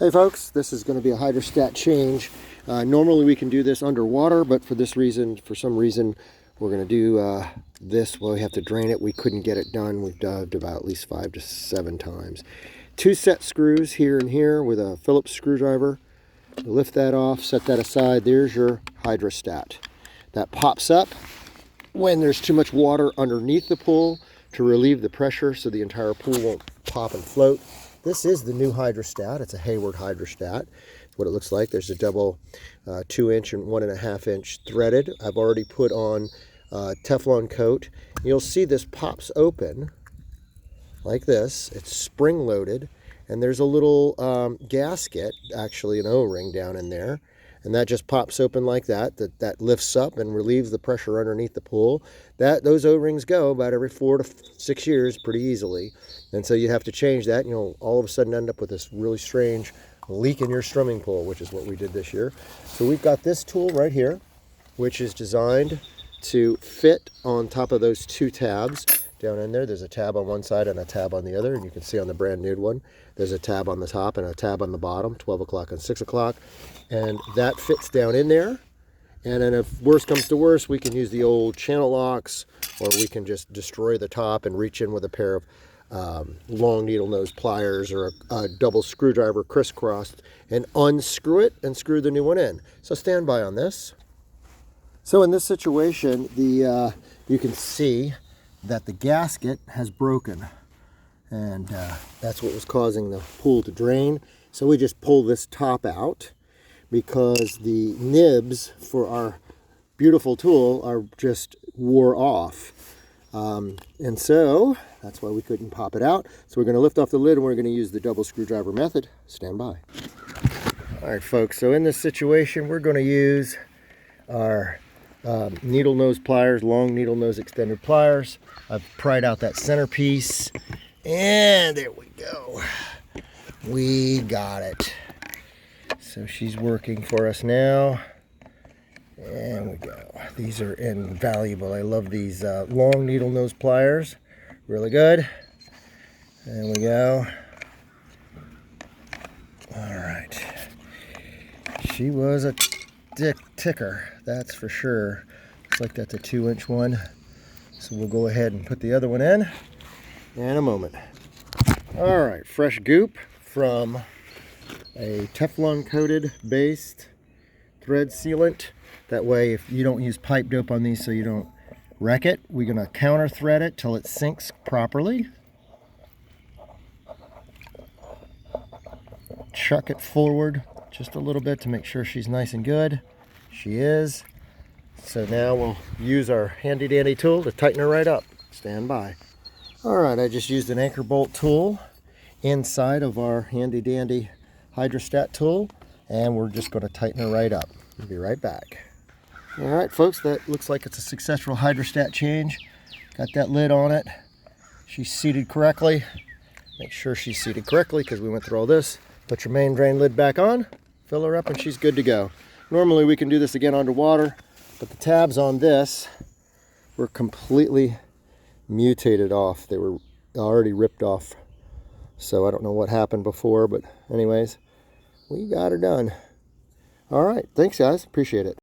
Hey folks, this is going to be a hydrostat change. Normally we can do this underwater, but for some reason, we're going to do this. Well, we have to drain it. We couldn't get it done. We've dived about at least 5 to 7 times. 2 set screws here and here with a Phillips screwdriver. Lift that off, set that aside. There's your hydrostat. That pops up when there's too much water underneath the pool to relieve the pressure so the entire pool won't pop and float. This is the new hydrostat. It's a Hayward hydrostat. What it looks like. There's a double 2-inch and 1.5-inch threaded. I've already put on Teflon coat. You'll see this pops open like this. It's spring loaded, and there's a little gasket, actually an O-ring down in there, and that just pops open like that. That lifts up and relieves the pressure underneath the pool. Those O-rings go about every 4 to 6 years pretty easily, and so you have to change that, and you'll all of a sudden end up with this really strange leak in your swimming pool, which is what we did this year. So we've got this tool right here, which is designed to fit on top of those 2 tabs down in there. There's a tab on one side and a tab on the other, and you can see on the brand new one there's a tab on the top and a tab on the bottom, 12 o'clock and 6 o'clock, and that fits down in there. And then if worse comes to worse, we can use the old channel locks, or we can just destroy the top and reach in with a pair of long needle nose pliers or a double screwdriver crisscrossed and unscrew it and screw the new one in. So stand by on this. So in this situation, you can see that the gasket has broken, and that's what was causing the pool to drain. So we just pull this top out because the nibs for our beautiful tool are just wore off. And so that's why we couldn't pop it out. So we're going to lift off the lid and we're going to use the double screwdriver method. Stand by. All right, folks. So in this situation, we're going to use our needle nose pliers, long needle nose extended pliers. I've pried out that centerpiece, and there we go. We got it. So she's working for us now. And we go. These are invaluable. I love these long needle nose pliers. Really good. There we go. All right. She was a ticker, that's for sure. Looks like that's a 2-inch one. So we'll go ahead and put the other one in a moment. All right, fresh goop from a Teflon coated based thread sealant. That way, if you don't use pipe dope on these so you don't wreck it, we're going to counter thread it till it sinks properly. Chuck it forward just a little bit to make sure she's nice and good. She is. So now we'll use our handy dandy tool to tighten her right up. Stand by. All right, I just used an anchor bolt tool inside of our handy dandy hydrostat tool, and we're just going to tighten her right up. We'll be right back. All right, folks, that looks like it's a successful hydrostat change. Got that lid on it. She's seated correctly. Make sure she's seated correctly because we went through all this. Put your main drain lid back on, fill her up, and she's good to go. Normally we can do this again underwater, but the tabs on this were completely mutated off. They were already ripped off. So I don't know what happened before, but anyways, we got her done. All right, thanks guys, appreciate it.